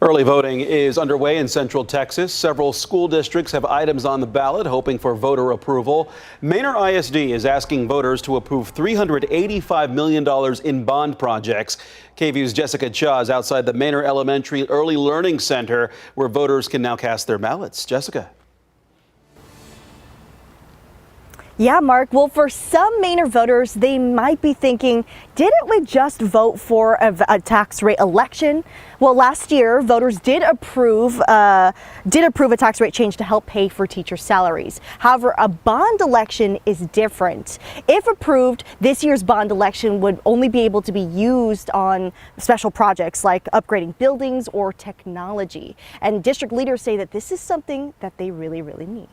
Early voting is underway in Central Texas. Several school districts have items on the ballot hoping for voter approval. Manor ISD is asking voters to approve $385 million in bond projects. KVUE's Jessica Cha is outside the Manor Elementary Early Learning Center, where voters can now cast their ballots. Jessica. Yeah, Mark. Well, for some Manor voters, they might be thinking, didn't we just vote for a tax rate election? Well, last year, voters did approve a tax rate change to help pay for teacher salaries. However, a bond election is different. If approved, this year's bond election would only be able to be used on special projects like upgrading buildings or technology. And district leaders say that this is something that they really need.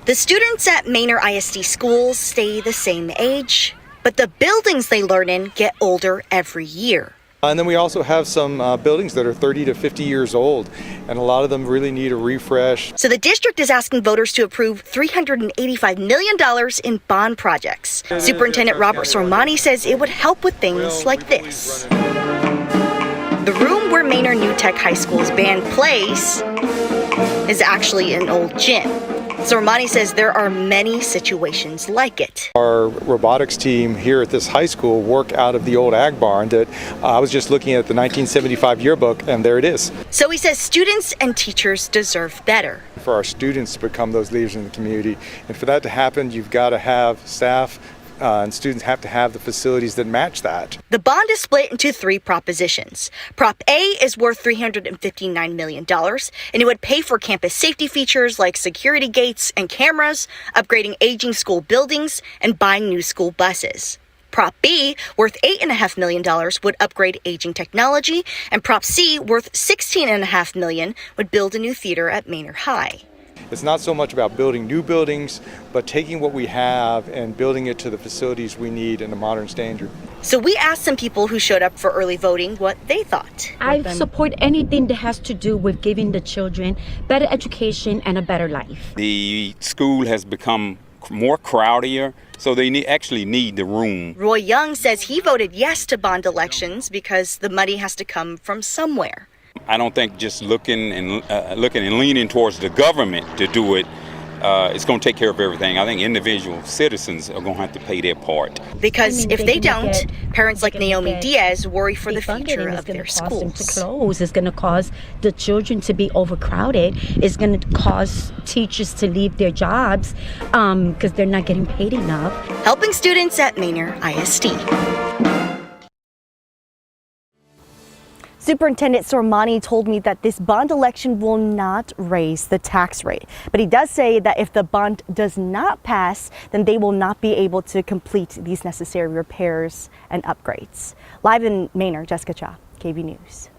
The students at Manor ISD schools stay the same age, but the buildings they learn in get older every year. And then we also have some buildings that are 30 to 50 years old, and a lot of them really need a refresh. So the district is asking voters to approve $385 million in bond projects. Superintendent Robert Sormani says it would help with things like this. The room where Manor New Tech High School's band plays is actually an old gym. Sormani says there are many situations like it. Our robotics team here at this high school work out of the old ag barn that I was just looking at the 1975 yearbook, and there it is. So he says students and teachers deserve better. For our students to become those leaders in the community, and for that to happen, you've got to have staff and students have to have the facilities that match that. The bond is split into three propositions. Prop A is worth $359 million, and it would pay for campus safety features like security gates and cameras, upgrading aging school buildings, and buying new school buses. Prop B, worth $8.5 million, would upgrade aging technology, and Prop C, worth $16.5 million, would build a new theater at Manor High. It's not so much about building new buildings, but taking what we have and building it to the facilities we need in a modern standard. So we asked some people who showed up for early voting what they thought. I support anything that has to do with giving the children better education and a better life. The school has become more crowdier, so they actually need the room. Roy Young says he voted yes to bond elections because the money has to come from somewhere. I don't think just looking and leaning towards the government to do it, it's going to take care of everything. I think individual citizens are going to have to pay their part. Because if they don't, parents like Naomi Diaz worry for the future of their schools. To close. It's going to cause the children to be overcrowded. It's going to cause teachers to leave their jobs because they're not getting paid enough. Helping students at Manor ISD. Superintendent Sormani told me that this bond election will not raise the tax rate. But he does say that if the bond does not pass, then they will not be able to complete these necessary repairs and upgrades. Live in Manor, Jessica Cha, KVUE News.